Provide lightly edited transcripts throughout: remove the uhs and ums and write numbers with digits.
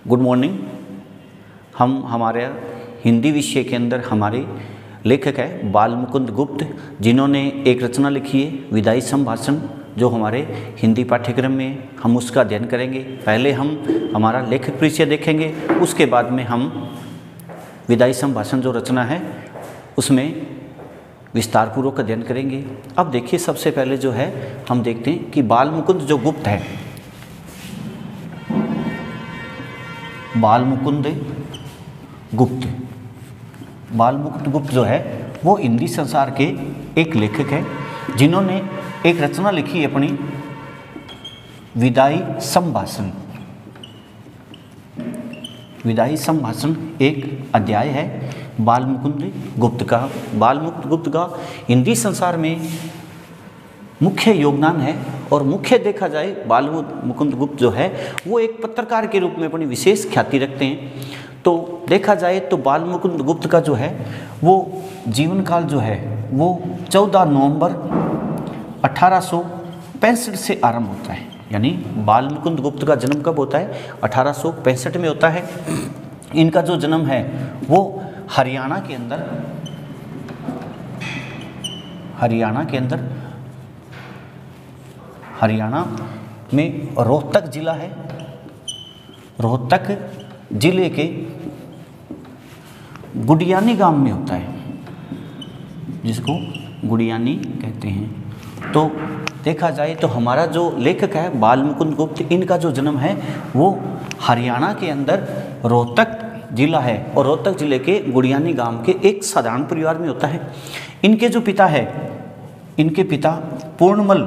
Good morning. हम हमारे हिंदी विषय के अंदर हमारे लेखक है बाल मुकुंद गुप्त, जिन्होंने एक रचना लिखी है विदाई संभाषण, जो हमारे हिंदी पाठ्यक्रम में हम उसका अध्ययन करेंगे। पहले हम हमारा लेखक परिचय देखेंगे, उसके बाद में हम विदाई संभाषण जो रचना है उसमें विस्तार पूर्वक अध्ययन करेंगे। अब देखिए, सबसे पहले जो है हम देखते हैं कि बाल मुकुंद जो गुप्त है, बाल मुकुंद गुप्त, बाल मुकुंद गुप्त जो है वो हिंदी संसार के एक लेखक है, जिन्होंने एक रचना लिखी अपनी विदाई संभाषण। विदाई संभाषण एक अध्याय है बाल मुकुंद गुप्त का। बाल मुकुंद गुप्त का हिंदी संसार में मुख्य योगदान है, और मुख्य देखा जाए बाल मुकुंद गुप्त जो है वो एक पत्रकार के रूप में अपनी विशेष ख्याति रखते हैं। तो देखा जाए तो बाल मुकुंद गुप्त का जो है वो जीवन काल जो है वो 14 नवंबर 1865 से आरंभ होता है। यानी बाल मुकुंद गुप्त का जन्म कब होता है? 1865 में होता है। इनका जो जन्म है वो हरियाणा में रोहतक जिला है, रोहतक जिले के गुडियानी गांव में होता है, जिसको गुडियानी कहते हैं। तो देखा जाए तो हमारा जो लेखक है बाल मुकुंद गुप्त, इनका जो जन्म है वो हरियाणा के अंदर रोहतक जिला है, और रोहतक जिले के गुडियानी गांव के एक साधारण परिवार में होता है। इनके जो पिता है, इनके पिता पूर्णमल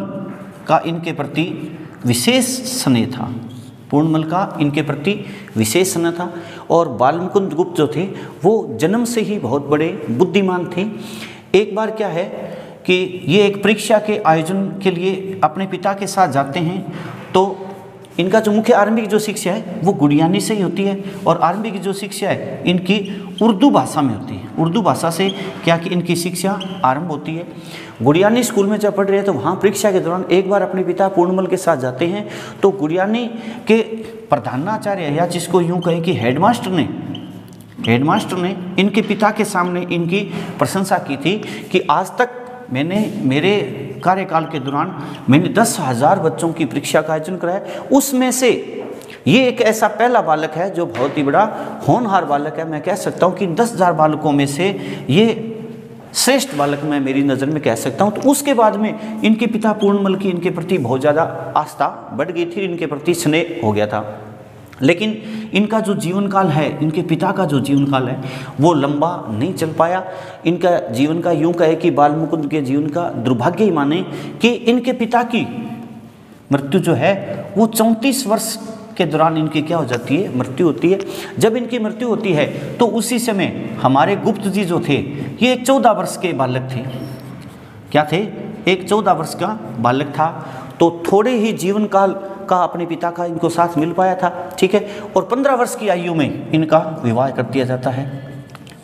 का इनके प्रति विशेष स्नेह था, पूर्णमल का इनके प्रति विशेष स्नेह था। और बाल मुकुंद गुप्त जो थे वो जन्म से ही बहुत बड़े बुद्धिमान थे। एक बार क्या है कि ये एक परीक्षा के आयोजन के लिए अपने पिता के साथ जाते हैं, तो इनका जो मुख्य आरंभिक जो शिक्षा है वो गुडियानी से ही होती है, और आरंभिक जो शिक्षा है इनकी उर्दू भाषा में होती है। उर्दू भाषा से क्या कि इनकी शिक्षा आरंभ होती है। गुडियानी स्कूल में जब पढ़ रहे हैं तो वहाँ परीक्षा के दौरान एक बार अपने पिता पूर्णमल के साथ जाते हैं, तो गुडियानी के प्रधानाचार्य, या जिसको यूँ कहें कि हेडमास्टर ने इनके पिता के सामने इनकी प्रशंसा की थी कि आज तक मेरे कार्यकाल के दौरान मैंने 10,000 बच्चों की परीक्षा का आयोजन कराया, उसमें से ये एक ऐसा पहला बालक है जो बहुत ही बड़ा होनहार बालक है। मैं कह सकता हूँ कि 10,000 बालकों में से ये श्रेष्ठ बालक मैं मेरी नज़र में कह सकता हूँ। तो उसके बाद में इनके पिता पूर्णमल की इनके प्रति बहुत ज़्यादा आस्था बढ़ गई थी, इनके प्रति स्नेह हो गया था। लेकिन इनका जो जीवन काल है, इनके पिता का जो जीवन काल है वो लंबा नहीं चल पाया। इनका जीवन का यूँ कहे कि बाल मुकुंद के जीवन का दुर्भाग्य ही माने कि इनके पिता की मृत्यु जो है वो 34 वर्ष के दौरान इनकी क्या हो जाती है? मृत्यु होती है। जब इनकी मृत्यु होती है तो उसी समय हमारे गुप्त जी जो थे ये एक 14 वर्ष के बालक थे। क्या थे? एक 14 वर्ष का बालक था। तो थोड़े ही जीवन काल का अपने पिता का इनको साथ मिल पाया था, ठीक है। और 15 वर्ष की आयु में इनका विवाह कर दिया जाता है।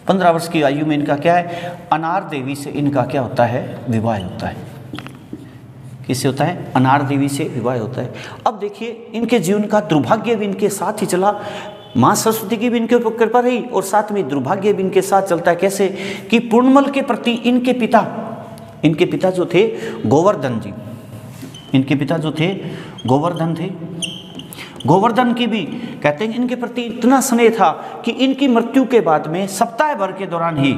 15 वर्ष की आयु में इनका क्या है? अनार देवी से इनका क्या होता है? विवाह होता है। किससे होता है? अनार देवी से विवाह होता है। अब देखिए, इनके जीवन का दुर्भाग्य भी इनके साथ ही चला। माँ सरस्वती की भी इनके ऊपर कृपा रही, और साथ में दुर्भाग्य भी इनके साथ चलता है। कैसे कि पूर्णमल के प्रति इनके पिता जो थे गोवर्धन जी, इनके पिता जो थे गोवर्धन थे। गोवर्धन की भी कहते हैं इनके प्रति इतना स्नेह था कि इनकी मृत्यु के बाद में सप्ताह भर के दौरान ही,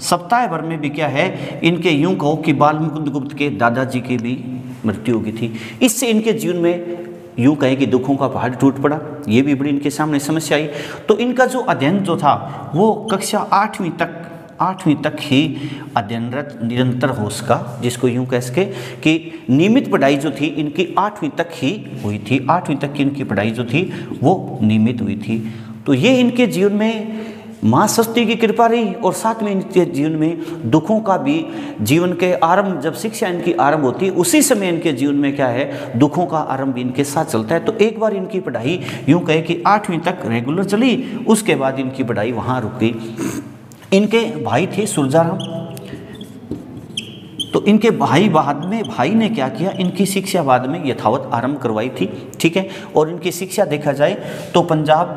सप्ताह भर में भी क्या है, इनके यूं कहो कि बाल मुकुंद गुप्त के दादाजी की भी मृत्यु हो गई थी। इससे इनके जीवन में यूं कहे कि दुखों का पहाड़ टूट पड़ा। ये भी बड़ी इनके सामने समस्या आई। तो इनका जो अध्ययन जो था वो कक्षा 8वीं तक ही अध्ययनरत निरंतर हो सका, जिसको यूं कह सके कि नियमित पढ़ाई जो थी इनकी 8वीं तक ही हुई थी। 8वीं तक की इनकी पढ़ाई जो थी वो नियमित हुई थी। तो ये इनके जीवन में माँ सरस्वती की कृपा रही, और साथ में इनके जीवन में दुखों का भी, जीवन के आरंभ जब शिक्षा इनकी आरंभ होती है उसी समय इनके जीवन में क्या है? दुखों का आरंभ भी इनके साथ चलता है। तो एक बार इनकी पढ़ाई यूं कहे कि 8वीं तक रेगुलर चली, उसके बाद इनकी पढ़ाई वहाँ रुक गई। इनके भाई थे सुरजाराम, तो इनके भाई ने क्या किया, इनकी शिक्षा बाद में यथावत आरंभ करवाई थी, ठीक है। और इनकी शिक्षा देखा जाए तो पंजाब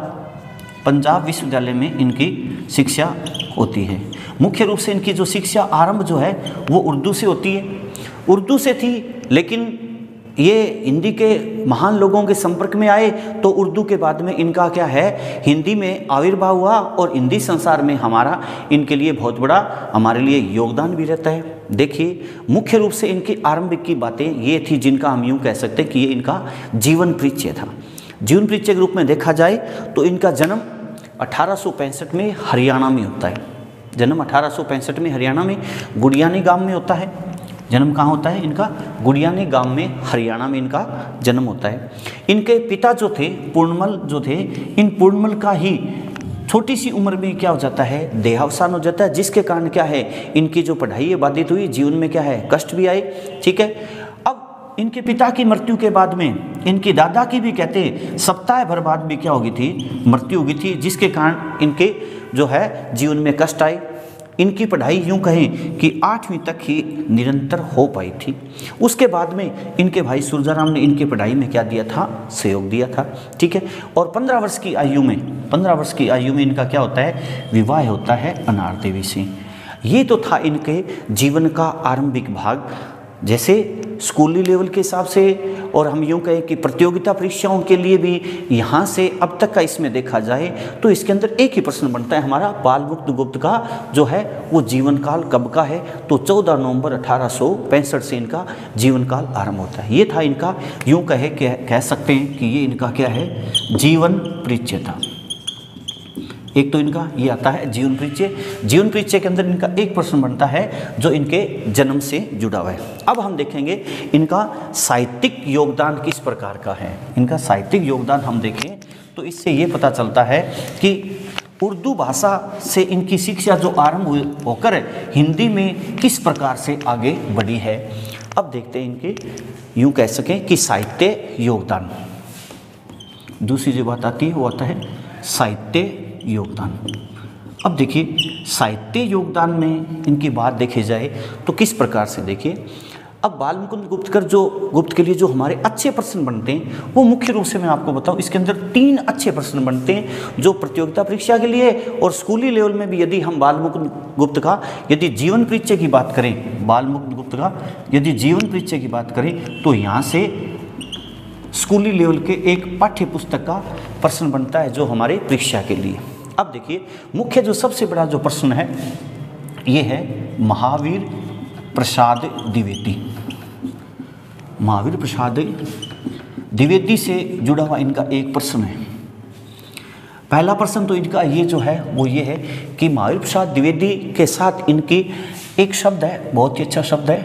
पंजाब विश्वविद्यालय में इनकी शिक्षा होती है। मुख्य रूप से इनकी जो शिक्षा आरंभ जो है वो उर्दू से होती है, उर्दू से थी, लेकिन ये हिंदी के महान लोगों के संपर्क में आए तो उर्दू के बाद में इनका क्या है, हिंदी में आविर्भाव हुआ और हिंदी संसार में हमारा इनके लिए बहुत बड़ा हमारे लिए योगदान भी रहता है। देखिए मुख्य रूप से इनकी आरंभिक की बातें ये थी जिनका हम यूँ कह सकते हैं कि ये इनका जीवन परिचय था। जीवन परिचय के रूप में देखा जाए तो इनका जन्म 1865 में हरियाणा में होता है। जन्म 1865 में हरियाणा में गुड़ियानी गांव में होता है। जन्म कहाँ होता है इनका? गुड़ियानी गांव में हरियाणा में इनका जन्म होता है। इनके पिता जो थे पूर्णमल जो थे, इन पूर्णमल का ही छोटी सी उम्र में क्या हो जाता है, देहावसान हो जाता है, जिसके कारण क्या है इनकी जो पढ़ाई है बाधित हुई, जीवन में क्या है कष्ट भी आए। ठीक है, अब इनके पिता की मृत्यु के बाद में इनकी दादा की भी कहते सप्ताह भर बाद भी क्या होगी थी, मृत्यु होगी थी, जिसके कारण इनके जो है जीवन में कष्ट आए। इनकी पढ़ाई यूँ कहें कि 8वीं तक ही निरंतर हो पाई थी। उसके बाद में इनके भाई सुरजाराम ने इनकी पढ़ाई में क्या दिया था, सहयोग दिया था। ठीक है, और 15 वर्ष की आयु में इनका क्या होता है, विवाह होता है अनार देवी से। ये तो था इनके जीवन का आरंभिक भाग। जैसे स्कूली लेवल के हिसाब से और हम यूँ कहें कि प्रतियोगिता परीक्षाओं के लिए भी यहाँ से अब तक का इसमें देखा जाए तो इसके अंदर एक ही प्रश्न बनता है हमारा, बालमुकुंद गुप्त का जो है वो जीवन काल कब का है, तो 14 नवंबर 1865 से इनका जीवन काल आरंभ होता है। ये था इनका यूँ कह सकते हैं कि ये इनका क्या है, जीवन परिचय था। एक तो इनका ये आता है जीवन परिचय। जीवन परिचय के अंदर इनका एक प्रश्न बनता है जो इनके जन्म से जुड़ा हुआ है। अब हम देखेंगे इनका साहित्यिक योगदान किस प्रकार का है। इनका साहित्यिक योगदान हम देखें तो इससे ये पता चलता है कि उर्दू भाषा से इनकी शिक्षा जो आरंभ होकर हिंदी में किस प्रकार से आगे बढ़ी है। अब देखते हैं इनके यूँ कह सकें कि साहित्य योगदान। दूसरी जो बात आती है वो आता है साहित्य योगदान। अब देखिए साहित्य योगदान में इनकी बात देखी जाए तो किस प्रकार से, देखिए अब बालमुकुंद गुप्त के लिए जो हमारे अच्छे प्रश्न बनते हैं वो मुख्य रूप से मैं आपको बताऊं, इसके अंदर 3 अच्छे प्रश्न बनते हैं जो प्रतियोगिता परीक्षा के लिए और स्कूली लेवल में भी। यदि हम बालमुकुंद गुप्त का यदि जीवन परिचय की बात करें, बालमुकुंद गुप्त का यदि जीवन परिचय की बात करें तो यहाँ से स्कूली लेवल के एक पाठ्य पुस्तक का प्रश्न बनता है जो हमारे परीक्षा के लिए। अब देखिए मुख्य जो सबसे बड़ा जो प्रश्न है ये है महावीर प्रसाद द्विवेदी। महावीर प्रसाद द्विवेदी से जुड़ा हुआ इनका एक प्रश्न है। पहला प्रश्न तो इनका ये जो है वो ये है कि महावीर प्रसाद द्विवेदी के साथ इनकी एक शब्द है, बहुत ही अच्छा शब्द है,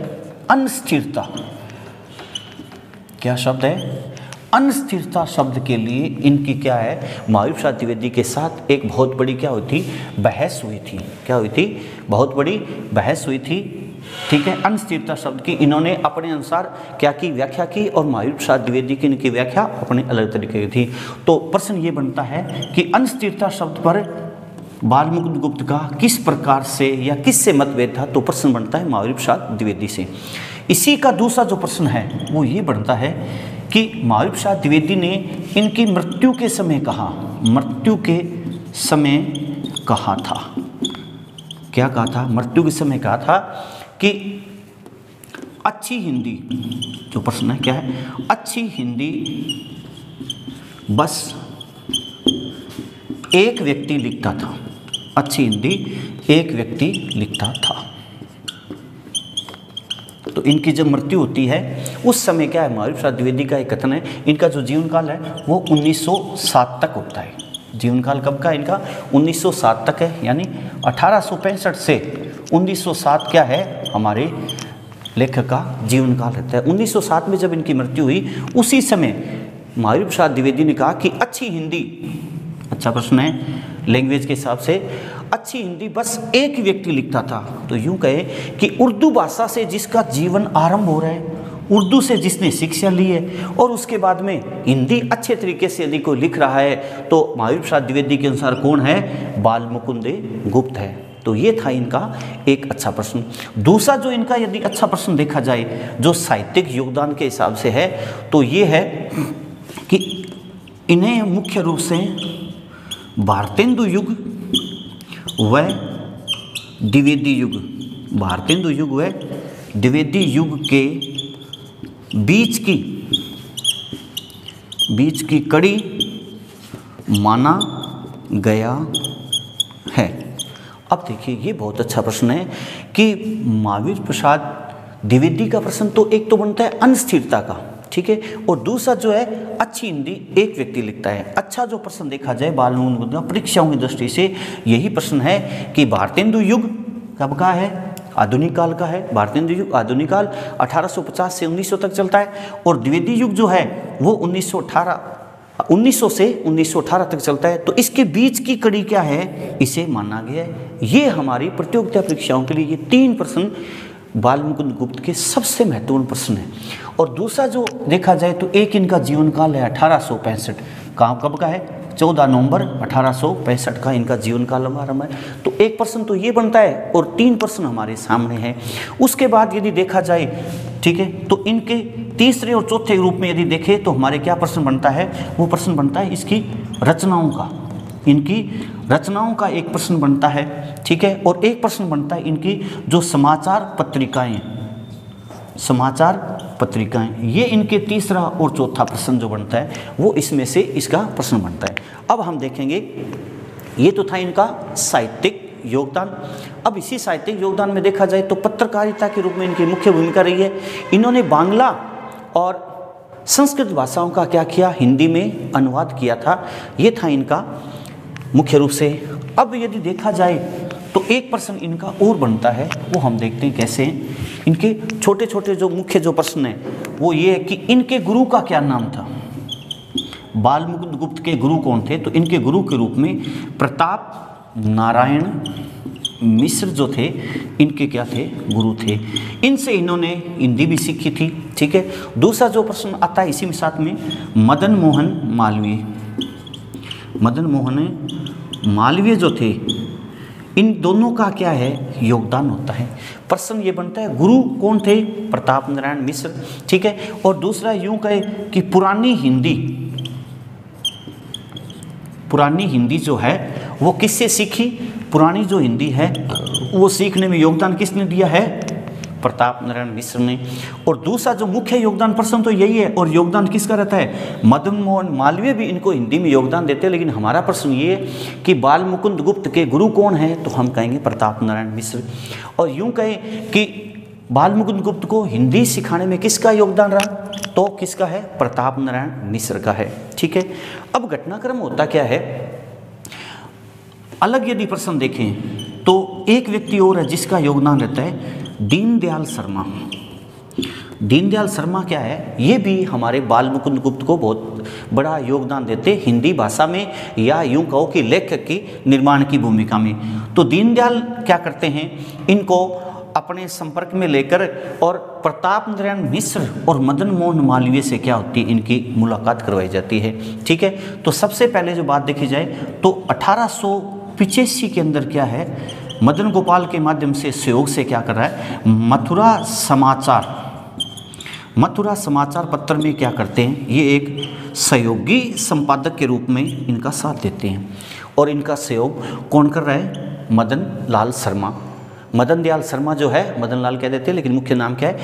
अनिश्चितता। क्या शब्द है? अनिश्चितता शब्द के लिए इनकी क्या है, महावीर प्रसाद द्विवेदी के साथ एक बहुत बड़ी क्या हुई थी, बहस हुई थी। क्या हुई थी? बहुत बड़ी बहस हुई थी। ठीक है, अनिश्चितता शब्द की इन्होंने अपने अनुसार क्या की व्याख्या की और महावीर प्रसाद द्विवेदी की इनकी व्याख्या अपने अलग तरीके की थी। तो प्रश्न ये बनता है कि अनिश्चितता शब्द पर बालमुकुंद गुप्त का किस प्रकार से या किससे मतभेद था, तो प्रश्न बनता है महावीर प्रसाद द्विवेदी से। इसी का दूसरा जो प्रश्न है वो ये बनता है कि महावीर प्रसाद द्विवेदी ने इनकी मृत्यु के समय कहा, मृत्यु के समय कहा था, क्या कहा था? मृत्यु के समय कहा था कि अच्छी हिंदी, जो प्रश्न है क्या है, अच्छी हिंदी बस एक व्यक्ति लिखता था। अच्छी हिंदी एक व्यक्ति लिखता था। तो इनकी जब मृत्यु होती है उस समय क्या है, महावीर प्रसाद द्विवेदी का एक कथन है, इनका जो जीवन काल है वो 1907 तक होता है। जीवन काल कब का इनका? 1907 तक है, यानी 1865 से 1907 क्या है हमारे लेखक का जीवन काल रहता है। 1907 में जब इनकी मृत्यु हुई उसी समय महावीर प्रसाद द्विवेदी ने कहा कि अच्छी हिंदी, अच्छा प्रश्न है लैंग्वेज के हिसाब से, अच्छी हिंदी बस एक व्यक्ति लिखता था। तो यूँ कहे कि उर्दू भाषा से जिसका जीवन आरंभ हो रहा है, उर्दू से जिसने शिक्षा ली है और उसके बाद में हिंदी अच्छे तरीके से यदि कोई लिख रहा है तो महावीर प्रसाद द्विवेदी के अनुसार कौन है? बालमुकुंद गुप्त है। तो ये था इनका एक अच्छा प्रश्न। दूसरा जो इनका यदि अच्छा प्रश्न देखा जाए जो साहित्यिक योगदान के हिसाब से है तो ये है कि इन्हें मुख्य रूप से भारतेंदु युग व द्विवेदी युग, भारतेंदु युग व द्विवेदी युग के बीच की कड़ी माना गया है। अब देखिए ये बहुत अच्छा प्रश्न है कि महावीर प्रसाद द्विवेदी का प्रश्न तो एक तो बनता है अनस्थिरता का, ठीक है, और दूसरा जो है अच्छी हिंदी एक व्यक्ति लिखता है। अच्छा जो प्रश्न देखा जाए बाल मुकुंद परीक्षाओं की दृष्टि से यही प्रश्न है कि भारतेंदु युग कब का है, आधुनिक काल का है। भारतेंदु युग आधुनिक काल 1850 से 1900 तक चलता है, और द्विवेदी युग जो है वो 1900 से 1918 तक चलता है। तो इसके बीच की कड़ी क्या है, इसे माना गया है। ये हमारी प्रतियोगिता परीक्षाओं के लिए ये 3 प्रश्न बाल मुकुंद गुप्त के सबसे महत्वपूर्ण प्रश्न है। और दूसरा जो देखा जाए तो एक इनका जीवन काल है 1865, कब का है, 14 नवंबर 1865 का इनका जीवन काल आरंभ है। तो एक प्रश्न तो ये बनता है और 3 प्रश्न हमारे सामने हैं। उसके बाद यदि देखा जाए, ठीक है, तो इनके तीसरे और चौथे रूप में यदि देखें तो हमारे क्या प्रश्न बनता है, वो प्रश्न बनता है इसकी रचनाओं का, इनकी रचनाओं का एक प्रश्न बनता है, ठीक है, और एक प्रश्न बनता है इनकी जो समाचार पत्रिकाएं, ये इनके तीसरा और चौथा प्रश्न जो बनता है वो इसमें से इसका प्रश्न बनता है। अब हम देखेंगे, ये तो था इनका साहित्यिक योगदान। अब इसी साहित्यिक योगदान में देखा जाए तो पत्रकारिता के रूप में इनकी मुख्य भूमिका रही है। इन्होंने बांग्ला और संस्कृत भाषाओं का क्या किया, हिंदी में अनुवाद किया था। ये था इनका मुख्य रूप से। अब यदि देखा जाए तो एक प्रश्न इनका और बनता है, वो हम देखते हैं कैसे हैं। इनके छोटे छोटे जो मुख्य जो प्रश्न हैं वो ये है कि इनके गुरु का क्या नाम था, बाल मुकुंद गुप्त के गुरु कौन थे। तो इनके गुरु के रूप में प्रताप नारायण मिश्र जो थे, इनके क्या थे, गुरु थे। इनसे इन्होंने हिंदी भी सीखी थी, ठीक है। दूसरा जो प्रश्न आता है इसी में साथ में मदन मोहन मालवीय जो थे, इन दोनों का क्या है, योगदान होता है। प्रश्न ये बनता है गुरु कौन थे, प्रताप नारायण मिश्र, ठीक है। और दूसरा यूं कहे कि पुरानी हिंदी जो है वो किससे सीखी, पुरानी जो हिंदी है वो सीखने में योगदान किसने दिया है, प्रताप नारायण मिश्र ने। और दूसरा जो मुख्य योगदान प्रश्न तो यही है, और योगदान किसका रहता है, मदन मोहन मालवीय भी इनको हिंदी में योगदान देते हैं। लेकिन हमारा प्रश्न ये है कि बाल मुकुंद गुप्त के गुरु कौन है, तो हम कहेंगे प्रताप नारायण मिश्र। और यूं कहें कि बाल मुकुंद गुप्त को हिंदी सिखाने में किसका योगदान रहा, तो किसका है, प्रताप नारायण मिश्र का है, ठीक है। अब घटनाक्रम होता क्या है, अलग यदि प्रश्न देखें तो एक व्यक्ति और है जिसका योगदान रहता है दीनदयाल शर्मा क्या है, ये भी हमारे बाल मुकुंद गुप्त को बहुत बड़ा योगदान देते हिंदी भाषा में, या यूं कहो कि लेखक की निर्माण की भूमिका में। तो दीनदयाल क्या करते हैं, इनको अपने संपर्क में लेकर और प्रताप नारायण मिश्र और मदन मोहन मालवीय से क्या होती है, इनकी मुलाकात करवाई जाती है, ठीक है। तो सबसे पहले जो बात देखी जाए तो 1885 के अंदर क्या है, मदन गोपाल के माध्यम से सहयोग से क्या कर रहा है, मथुरा समाचार पत्र में क्या करते हैं, ये एक सहयोगी संपादक के रूप में इनका साथ देते हैं। और इनका सहयोग कौन कर रहा है, मदन दयाल शर्मा जो है, मदन लाल कह देते हैं लेकिन मुख्य नाम क्या है,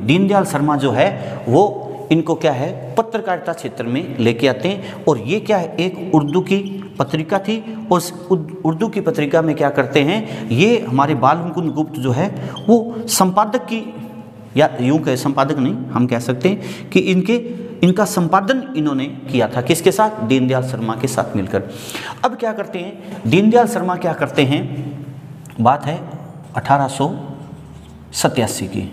दीनदयाल शर्मा जो है वो इनको क्या है, पत्रकारिता क्षेत्र में लेके आते हैं। और ये क्या है, एक उर्दू की पत्रिका थी, और उर्दू की पत्रिका में क्या करते हैं, ये हमारे बाल मुकुंद गुप्त जो है वो संपादक की, या यूं कहे संपादक नहीं, हम कह सकते हैं कि इनका संपादन इन्होंने किया था, किसके साथ, दीनदयाल शर्मा के साथ मिलकर। अब क्या करते हैं, दीनदयाल शर्मा क्या करते हैं, बात है 1887 की,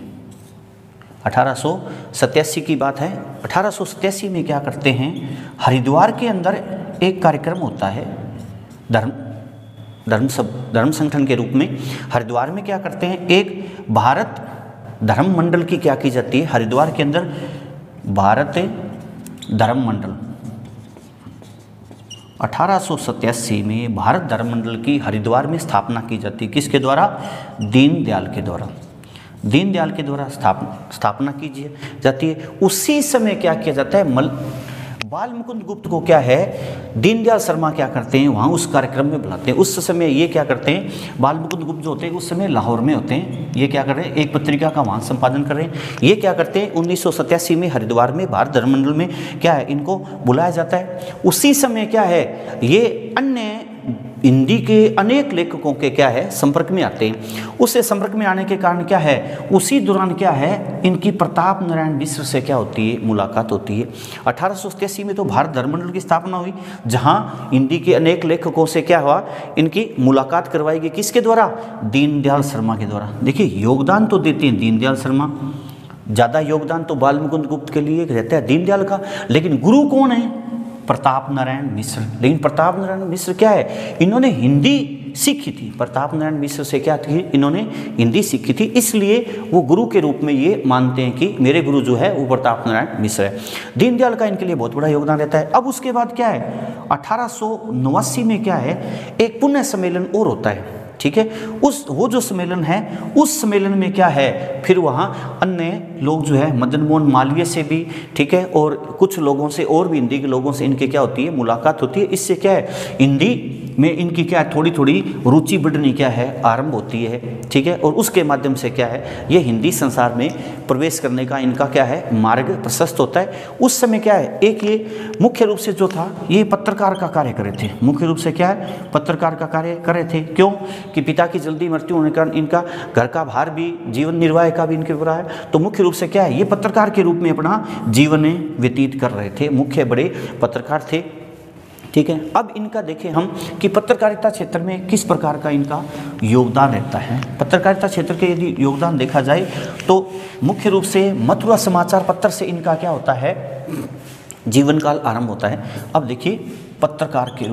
1887 की बात है। 1887 में क्या करते हैं, हरिद्वार के अंदर एक कार्यक्रम होता है धर्म संगठन के रूप में। हरिद्वार में क्या करते हैं, एक भारत धर्म मंडल की क्या की जाती है, हरिद्वार के अंदर भारत धर्म मंडल 1887 में भारत धर्म मंडल की हरिद्वार में स्थापना की जाती है, किसके द्वारा, दीनदयाल के द्वारा स्थापना की जाती है। उसी समय क्या किया जाता है, बाल मुकुंद गुप्त को क्या है दीनदयाल शर्मा क्या करते हैं वहाँ उस कार्यक्रम में बुलाते हैं। उस समय ये क्या करते हैं, बाल मुकुंद गुप्त जो होते हैं उस समय लाहौर में होते हैं। ये क्या कर रहे हैं, एक पत्रिका का वहाँ संपादन कर रहे हैं। ये क्या करते हैं 1987 में हरिद्वार में भारत धर्ममंडल में क्या है इनको बुलाया जाता है। उसी समय क्या है ये अन्य हिंदी के अनेक लेखकों के क्या है संपर्क में आते हैं। उससे संपर्क में आने के कारण क्या है उसी दौरान क्या है इनकी प्रताप नारायण मिश्र से क्या होती है मुलाकात होती है। 1887 में तो भारत धर्ममंडल की स्थापना हुई, जहां हिंदी के अनेक लेखकों से क्या हुआ इनकी मुलाकात करवाई गई। किसके द्वारा, दीनदयाल शर्मा के द्वारा। देखिए योगदान तो देते हैं दीनदयाल शर्मा, ज़्यादा योगदान तो बाल मुकुंद गुप्त के लिए रहता है दीनदयाल का, लेकिन गुरु कौन है, प्रताप नारायण मिश्र। लेकिन प्रताप नारायण मिश्र क्या है, इन्होंने हिंदी सीखी थी। प्रताप नारायण मिश्र से क्या थी, इन्होंने हिंदी सीखी थी, इसलिए वो गुरु के रूप में ये मानते हैं कि मेरे गुरु जो है वो प्रताप नारायण मिश्र है। दीनदयाल का इनके लिए बहुत बड़ा योगदान रहता है। अब उसके बाद क्या है 1889 में क्या है एक पुण्य सम्मेलन और होता है, ठीक है। वो जो सम्मेलन है उस सम्मेलन में क्या है फिर वहाँ अन्य लोग जो है मदन मोहन मालवीय से भी, ठीक है, और कुछ लोगों से और भी हिंदी के लोगों से इनके क्या होती है मुलाकात होती है। इससे क्या है हिंदी में इनकी क्या है थोड़ी थोड़ी रुचि बढ़नी क्या है आरंभ होती है, ठीक है। और उसके माध्यम से क्या है ये हिंदी संसार में प्रवेश करने का इनका क्या है मार्ग प्रशस्त होता है। उस समय क्या है एक ये मुख्य रूप से जो था ये पत्रकार का कार्य कर रहे थे, मुख्य रूप से क्या है पत्रकार का कार्य कर रहे थे। क्यों कि पिता की जल्दी मृत्यु होने के कारण इनका घर का भार भी जीवन निर्वाह का भी इनके ऊपर है, तो मुख्य रूप से क्या है ये पत्रकार के रूप में अपना जीवन व्यतीत कर रहे थे, मुख्य बड़े पत्रकार थे, ठीक है। अब इनका देखें हम कि पत्रकारिता क्षेत्र में किस प्रकार का इनका योगदान रहता है। पत्रकारिता क्षेत्र के यदि योगदान देखा जाए तो मुख्य रूप से मथुरा समाचार पत्र से इनका क्या होता है जीवन काल आरंभ होता है। अब देखिए पत्रकार के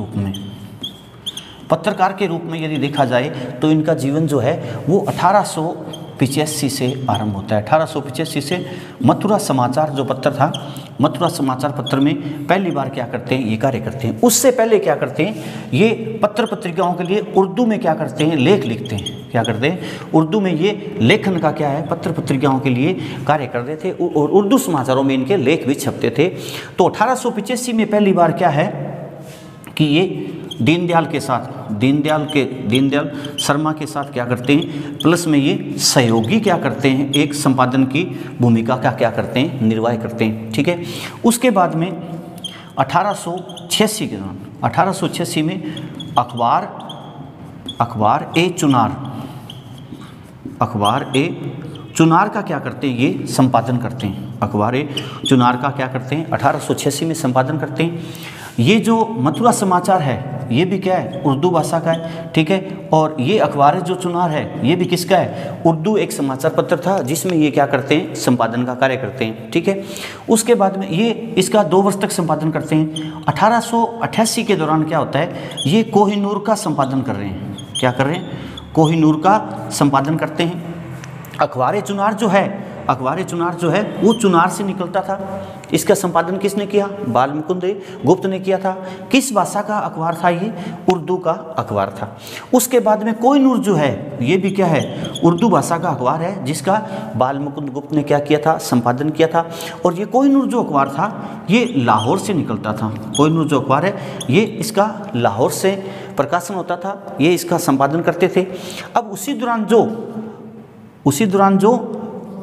रूप में यदि देखा जाए तो इनका जीवन जो है वो 1885 से आरंभ होता है। 1885 से मथुरा समाचार जो पत्र था, मथुरा समाचार पत्र में पहली बार क्या करते हैं ये कार्य करते हैं। उससे पहले क्या करते हैं ये पत्र पत्रिकाओं के लिए उर्दू में क्या करते हैं लेख लिखते हैं, क्या करते हैं उर्दू में ये लेखन का क्या है पत्र पत्रिकाओं के लिए कार्य कर रहे थे और उर्दू समाचारों में इनके लेख भी छपते थे। तो 1885 में पहली बार क्या है कि ये दीनदयाल शर्मा के साथ क्या करते हैं प्लस में ये सहयोगी क्या करते हैं एक संपादन की भूमिका का क्या करते हैं निर्वाह करते हैं, ठीक है। उसके बाद में 1886 के दौरान 1886 में अखबार ए चुनार का क्या करते हैं ये संपादन करते हैं। अखबार ए चुनार का क्या करते हैं 1886 में संपादन करते हैं। ये जो मथुरा समाचार है ये भी क्या है उर्दू भाषा का है, ठीक है। और ये अखबार जो चुनार है ये भी किसका है उर्दू एक समाचार पत्र था जिसमें ये क्या करते हैं संपादन का कार्य करते हैं, ठीक है। उसके बाद में ये इसका 2 वर्ष तक संपादन करते हैं। 1888 के दौरान क्या होता है ये कोहिनूर का संपादन कर रहे हैं, क्या कर रहे हैं कोहिनूर का संपादन करते हैं। अखबार चुनार जो है वो चुनार से निकलता था। इसका संपादन किसने किया बाल मुकुंद गुप्त ने किया था। किस भाषा का अखबार था ये उर्दू का अखबार था। उसके बाद में कोहिनूर जो है ये भी क्या है उर्दू भाषा का अखबार है जिसका बाल मुकुंद गुप्त ने क्या किया था संपादन किया था। और ये कोहिनूर जो अखबार था ये लाहौर से निकलता था। कोहिनूर जो अखबार है ये इसका लाहौर से प्रकाशन होता था, ये इसका संपादन करते थे। अब उसी दौरान जो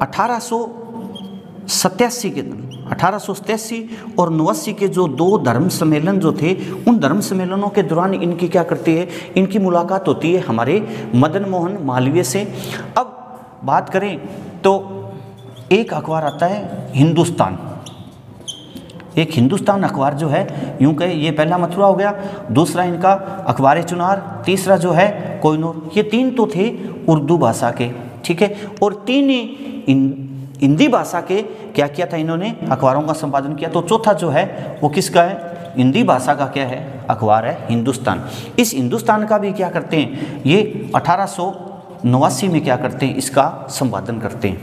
1887 और 89 के जो 2 धर्म सम्मेलन जो थे उन धर्म सम्मेलनों के दौरान इनकी क्या करती है इनकी मुलाकात होती है हमारे मदन मोहन मालवीय से। अब बात करें तो एक अखबार आता है हिंदुस्तान, एक हिंदुस्तान अखबार जो है यूं कहे ये पहला मथुरा हो गया, दूसरा इनका अखबार चुनार, तीसरा जो है कोहिनूर। ये 3 तो थे उर्दू भाषा के, ठीक है। और 3 ही हिंदी भाषा के क्या किया था इन्होंने अखबारों का संपादन किया। तो चौथा जो है वो किसका है हिंदी भाषा का क्या है अखबार है हिंदुस्तान। इस हिंदुस्तान का भी क्या करते हैं ये 1889 में क्या करते हैं इसका संपादन करते हैं।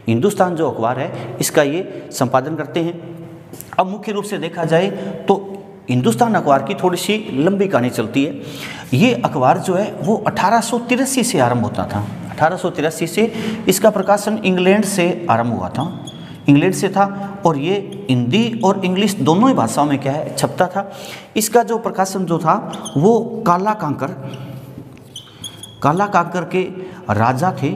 हिंदुस्तान जो अखबार है इसका ये संपादन करते हैं। अब मुख्य रूप से देखा जाए तो हिंदुस्तान अखबार की थोड़ी सी लंबी कहानी चलती है। ये अखबार जो है वो 1883 से आरंभ होता था। 1883 से इसका प्रकाशन इंग्लैंड से आरंभ हुआ था। इंग्लैंड से था और ये हिंदी और इंग्लिश दोनों ही भाषाओं में क्या है छपता था। इसका जो प्रकाशन जो था वो काला कांकर के राजा थे,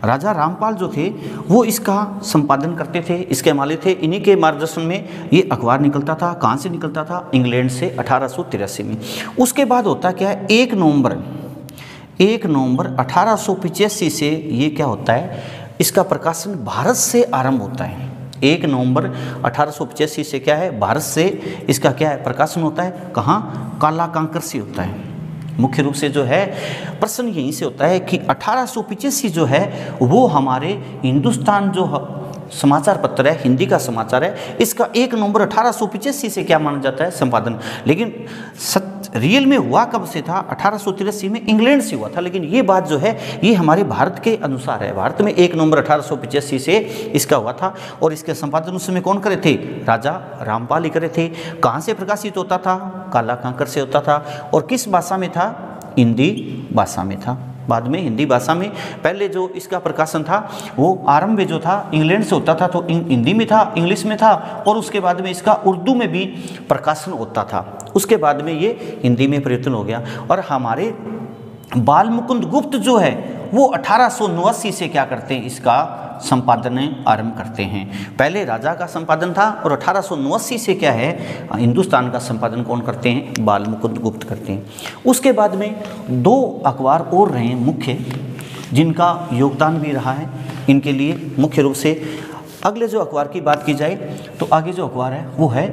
राजा रामपाल जो थे वो इसका संपादन करते थे, इसके मालिक थे। इन्हीं के मार्गदर्शन में ये अखबार निकलता था। कहाँ से निकलता था? इंग्लैंड से 1883 में। उसके बाद होता क्या है, 1 नवंबर 1885 से ये क्या होता है, इसका प्रकाशन भारत से आरंभ होता है। 1 नवंबर 1885 से क्या है, भारत से इसका क्या है प्रकाशन होता है। कहाँ? काला कांकर से होता है। मुख्य रूप से जो है प्रश्न यहीं से होता है कि 1885 जो है वो हमारे हिंदुस्तान जो समाचार पत्र है, हिंदी का समाचार है, इसका 1 नवंबर 1885 से क्या माना जाता है संपादन। लेकिन रियल में हुआ कब से था? 1883 में इंग्लैंड से हुआ था। लेकिन ये बात जो है ये हमारे भारत के अनुसार है। भारत में 1 नवंबर 1885 से इसका हुआ था और इसके संपादन उस समय कौन करे थे? राजा रामपाल ही करे थे। कहाँ से प्रकाशित होता था? काला कांकर से होता था। और किस भाषा में था? हिंदी भाषा में था। बाद में हिंदी भाषा में, पहले जो इसका प्रकाशन था वो आरंभ में जो था इंग्लैंड से होता था, तो हिंदी में था, इंग्लिश में था और उसके बाद में इसका उर्दू में भी प्रकाशन होता था। उसके बाद में ये हिंदी में परिवर्तन हो गया। और हमारे बाल मुकुंद गुप्त जो है वो 1889 से क्या करते हैं, इसका संपादन आरंभ करते हैं। पहले राजा का संपादन था और 1889 से क्या है हिंदुस्तान का संपादन कौन करते हैं? बाल मुकुंद गुप्त करते हैं। उसके बाद में 2 अखबार और रहे हैं मुख्य, जिनका योगदान भी रहा है इनके लिए। मुख्य रूप से अगले जो अखबार की बात की जाए तो आगे जो अखबार है वो है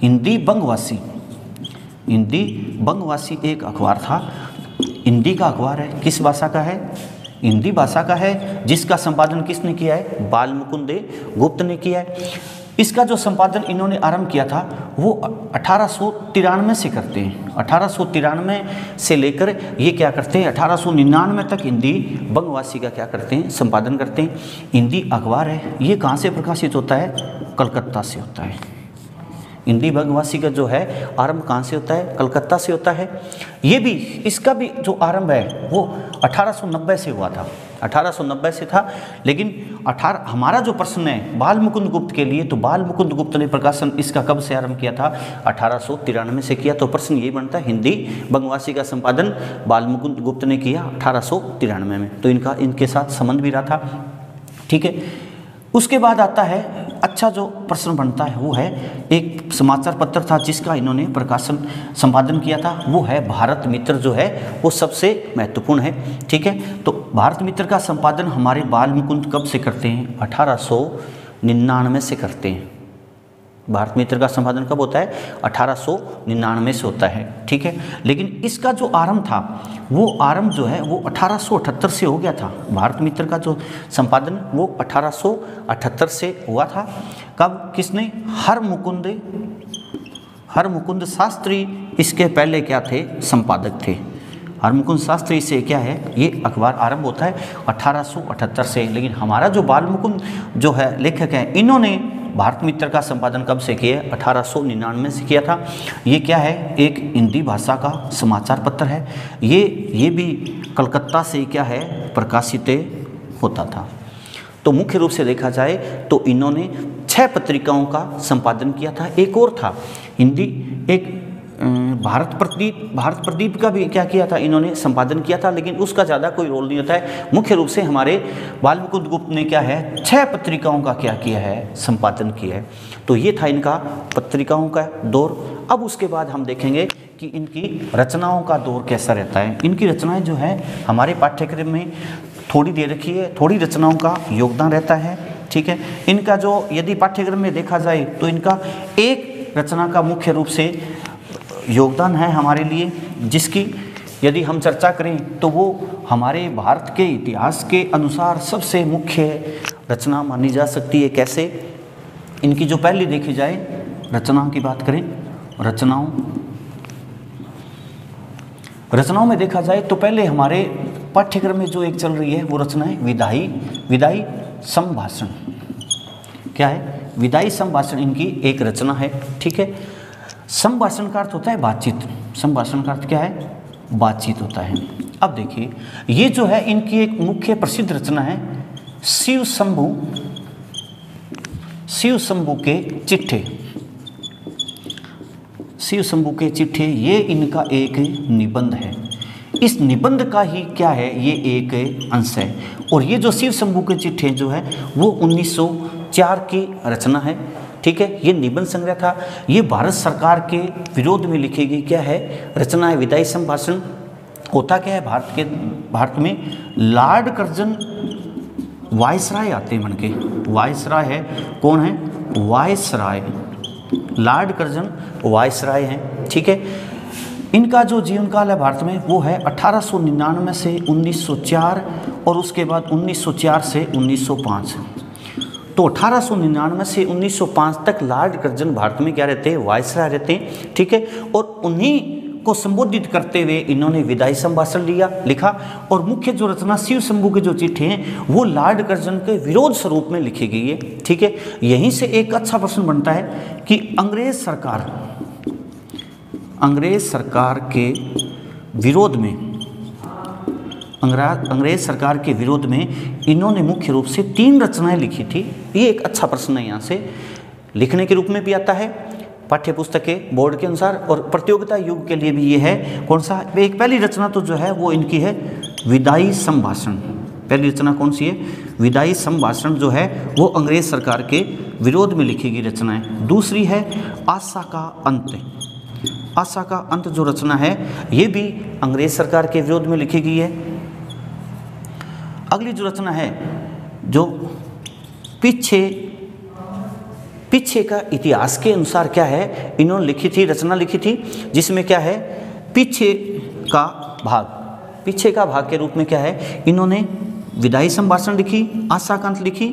हिंदी बंगवासी एक अखबार था। हिंदी का अखबार है, किस भाषा का है? हिंदी भाषा का है, जिसका संपादन किसने किया है? बाल मुकुंद गुप्त ने किया है। इसका जो संपादन इन्होंने आरंभ किया था वो 1893 से करते हैं। 1893 से लेकर ये क्या करते हैं 1899 तक हिंदी बंगवासी का क्या करते हैं? संपादन करते हैं। हिंदी अखबार है, ये कहाँ से प्रकाशित होता है? कलकत्ता से होता है। हिंदी बंगवासी का जो है आरंभ कहाँ से होता है? कलकत्ता से होता है। ये भी, इसका भी जो आरंभ है वो 1890 से हुआ था, 1890 से था। लेकिन हमारा जो प्रश्न है बाल मुकुंद गुप्त के लिए, तो बाल मुकुंद गुप्त ने प्रकाशन इसका कब से आरंभ किया था? 1893 से किया। तो प्रश्न ये बनता है हिंदी बंगवासी का संपादन बाल मुकुंद गुप्त ने किया 1893 में, तो इनके साथ संबंध भी रहा था। ठीक है। उसके बाद आता है, अच्छा जो प्रश्न बनता है वो है, एक समाचार पत्र था जिसका इन्होंने प्रकाशन संपादन किया था, वो है भारत मित्र जो है वो सबसे महत्वपूर्ण है। ठीक है। तो भारत मित्र का संपादन हमारे बाल मुकुंद कब से करते हैं? 1899 से करते हैं। भारत मित्र का संपादन कब होता है? 1899 से होता है। ठीक है। लेकिन इसका जो आरंभ था वो आरंभ जो है वो 1878 से हो गया था। भारत मित्र का जो संपादन वो 1878 से हुआ था। कब? किसने? हरमुकुंद शास्त्री इसके पहले क्या थे? संपादक थे। हरमुकुंद शास्त्री से क्या है ये अखबार आरंभ होता है 1878 से। लेकिन हमारा जो बाल मुकुंद जो है लेखक हैं, इन्होंने भारत मित्र का संपादन कब से किया? 1899 से किया था। ये क्या है? एक हिंदी भाषा का समाचार पत्र है। ये भी कलकत्ता से क्या है प्रकाशित होता था। तो मुख्य रूप से देखा जाए तो इन्होंने 6 पत्रिकाओं का संपादन किया था। एक और था हिंदी, एक भारत प्रदीप का भी क्या किया था इन्होंने? संपादन किया था। लेकिन उसका ज़्यादा कोई रोल नहीं होता है। मुख्य रूप से हमारे बाल मुकुंद गुप्त ने क्या है 6 पत्रिकाओं का क्या किया है? संपादन किया है। तो ये था इनका पत्रिकाओं का दौर। अब उसके बाद हम देखेंगे कि इनकी रचनाओं का दौर कैसा रहता है। इनकी रचनाएं जो है हमारे पाठ्यक्रम में थोड़ी दे रखी है, थोड़ी रचनाओं का योगदान रहता है। ठीक है। इनका जो यदि पाठ्यक्रम में देखा जाए तो इनका एक रचना का मुख्य रूप से योगदान है हमारे लिए, जिसकी यदि हम चर्चा करें तो वो हमारे भारत के इतिहास के अनुसार सबसे मुख्य रचना मानी जा सकती है। कैसे? इनकी जो पहली देखी जाए रचनाओं की बात करें, रचनाओं में देखा जाए तो पहले हमारे पाठ्यक्रम में जो एक चल रही है वो रचना है विदाई संभाषण। क्या है? विदाई संभाषण इनकी एक रचना है। ठीक है। संभाषण का अर्थ होता है बातचीत। संभाषण का अर्थ क्या है? बातचीत होता है। अब देखिए, ये जो है इनकी एक मुख्य प्रसिद्ध रचना है शिव शंभू के चिट्ठे। शिव शंभू के चिट्ठे, ये इनका एक निबंध है। इस निबंध का ही क्या है, ये एक अंश है। और ये जो शिव शंभू के चिट्ठे जो है वो 1904 की रचना है। ठीक है, ये निबंध संग्रह था। ये भारत सरकार के विरोध में लिखी गई क्या है, रचना है, विदाई संभाषण। होता क्या है, भारत में लॉर्ड कर्जन वायसराय आते हैं बनके। वायसराय है, कौन है, वायसराय, लॉर्ड कर्जन वायसराय हैं। ठीक है, इनका जो जीवन काल है भारत में वो है 1899 से 1904 और उसके बाद 1904 से 1905। तो 1899 से 1905 तक लॉर्ड कर्जन भारत में क्या रहते हैं, वायसराय रहते हैं। ठीक है, और उन्हीं को संबोधित करते हुए इन्होंने विदाई संभाषण लिखा। और मुख्य जो रचना शिव शंभू के जो चिट्ठे हैं वो लॉर्ड कर्जन के विरोध स्वरूप में लिखी गई है। ठीक है, यहीं से एक अच्छा प्रश्न बनता है कि अंग्रेज सरकार के विरोध में, अंग्रेज सरकार के विरोध में इन्होंने मुख्य रूप से 3 रचनाएं लिखी थी। ये एक अच्छा प्रश्न है, यहाँ से लिखने के रूप में भी आता है पाठ्य पुस्तक के बोर्ड के अनुसार, और प्रतियोगिता युग के लिए भी ये है। कौन सा, एक पहली रचना तो जो है वो इनकी है विदाई संभाषण। पहली रचना कौन सी है, विदाई संभाषण जो है वो अंग्रेज सरकार के विरोध में लिखी गई रचना है। दूसरी है आशा का अंत। आशा का अंत जो रचना है ये भी अंग्रेज सरकार के विरोध में लिखी गई है। अगली जो रचना है जो पीछे का इतिहास के अनुसार क्या है, इन्होंने लिखी थी, रचना लिखी थी, जिसमें क्या है, पीछे का भाग के रूप में क्या है, इन्होंने विदाई संभाषण लिखी, आशा का अंत लिखी,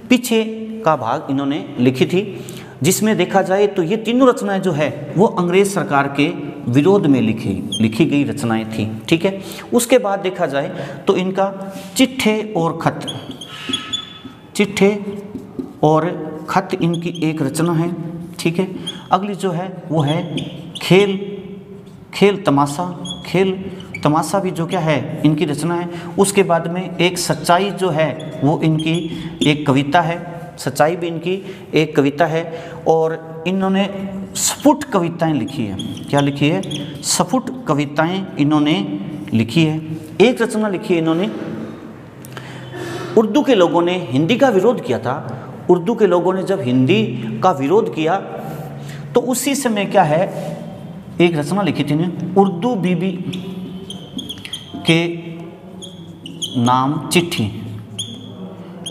पीछे का भाग इन्होंने लिखी थी। जिसमें देखा जाए तो ये तीनों रचनाएं जो है वो अंग्रेज सरकार के विरोध में लिखी गई रचनाएं थी। ठीक है, उसके बाद देखा जाए तो इनका चिट्ठे और खत इनकी एक रचना है। ठीक है, अगली जो है वो है खेल तमाशा भी जो क्या है इनकी रचना है। उसके बाद में एक सच्चाई जो है वो इनकी एक कविता है, सच्चाई भी इनकी एक कविता है। और इन्होंने स्फुट कविताएं लिखी है। क्या लिखी है, स्फुट कविताएं इन्होंने लिखी है। एक रचना लिखी है इन्होंने, उर्दू के लोगों ने हिंदी का विरोध किया था। उर्दू के लोगों ने जब हिंदी का विरोध किया तो उसी समय क्या है, एक रचना लिखी थी इन्होंने, उर्दू बीबी के नाम चिट्ठी।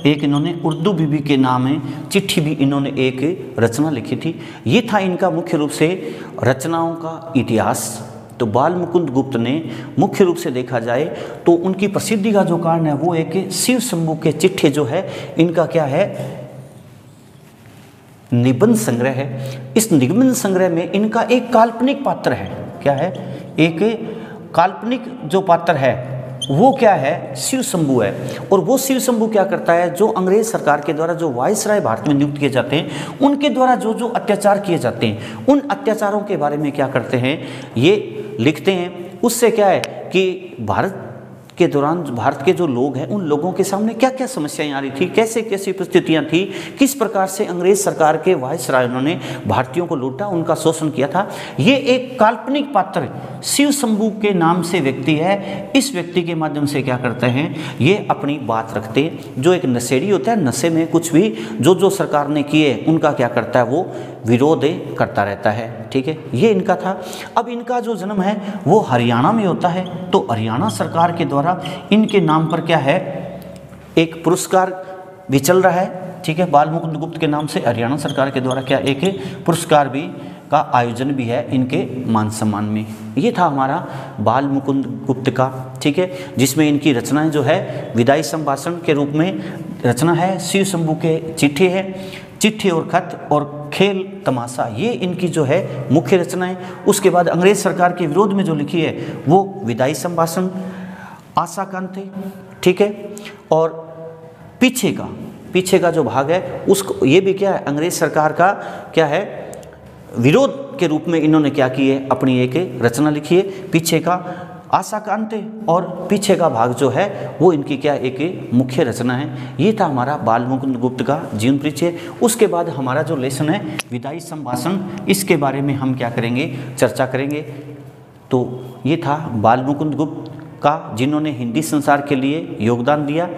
एक इन्होंने उर्दू बीबी के नाम है चिट्ठी भी इन्होंने एक रचना लिखी थी। ये था इनका मुख्य रूप से रचनाओं का इतिहास। तो बाल मुकुंद गुप्त ने मुख्य रूप से देखा जाए तो उनकी प्रसिद्धि का जो कारण है वो एक शिव शंभू के चिट्ठे जो है इनका क्या है, निबंध संग्रह है। इस निबंध संग्रह में इनका एक काल्पनिक पात्र है। क्या है, एक काल्पनिक जो पात्र है वो क्या है, शिव शंभू है। और वो शिव शंभू क्या करता है, जो अंग्रेज सरकार के द्वारा जो वायसराय भारत में नियुक्त किए जाते हैं उनके द्वारा जो जो अत्याचार किए जाते हैं उन अत्याचारों के बारे में क्या करते हैं, ये लिखते हैं। उससे क्या है कि भारत के दौरान भारत के जो लोग हैं उन लोगों के सामने क्या क्या समस्याएं आ रही थी, कैसे कैसी परिस्थितियां थी, किस प्रकार से अंग्रेज सरकार के वायसराय उन्होंने भारतीयों को लूटा, उनका शोषण किया था। ये एक काल्पनिक पात्र शिव शंभू के नाम से व्यक्ति है। इस व्यक्ति के माध्यम से क्या करते हैं, ये अपनी बात रखते हैं। जो एक नशेड़ी होता है, नशे में कुछ भी जो सरकार ने किए उनका क्या करता है, वो विरोध करता रहता है। ठीक है, ये इनका था। अब इनका जो जन्म है वो हरियाणा में होता है। तो हरियाणा सरकार के द्वारा इनके नाम पर क्या है, एक पुरस्कार भी चल रहा है। ठीक है, बाल मुकुंद गुप्त के नाम से हरियाणा सरकार के द्वारा क्या एक पुरस्कार भी का आयोजन भी है इनके मान सम्मान में। ये था हमारा बाल मुकुंद गुप्त का। ठीक है, जिसमें इनकी रचनाएं जो है विदाई संभाषण के रूप में रचना है, शिव शंभू के चिट्ठे है, चिट्ठी और खत और खेल तमाशा, ये इनकी जो है मुख्य रचनाएं। उसके बाद अंग्रेज सरकार के विरोध में जो लिखी है वो विदाई संभाषण, आशा का अंत है। ठीक है, और पीछे का जो भाग है उसको, ये भी क्या है, अंग्रेज सरकार का क्या है, विरोध के रूप में इन्होंने क्या की है, अपनी एक रचना लिखी है। पीछे का आशा का अंत और पीछे का भाग जो है वो इनकी क्या एक मुख्य रचना है। ये था हमारा बाल मुकुंद गुप्त का जीवन परिचय। उसके बाद हमारा जो लेसन है विदाई संभाषण, इसके बारे में हम क्या करेंगे, चर्चा करेंगे। तो ये था बाल मुकुंद गुप्त का, जिन्होंने हिंदी संसार के लिए योगदान दिया।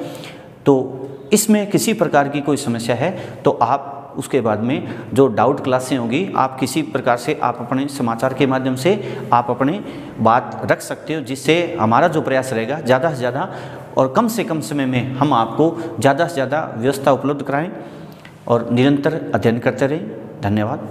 तो इसमें किसी प्रकार की कोई समस्या है तो आप उसके बाद में जो डाउट क्लासें होंगी, आप किसी प्रकार से आप अपने समाचार के माध्यम से आप अपने बात रख सकते हो, जिससे हमारा जो प्रयास रहेगा ज़्यादा से ज़्यादा और कम से कम समय में हम आपको ज़्यादा से ज़्यादा व्यवस्था उपलब्ध कराएं और निरंतर अध्ययन करते रहें। धन्यवाद।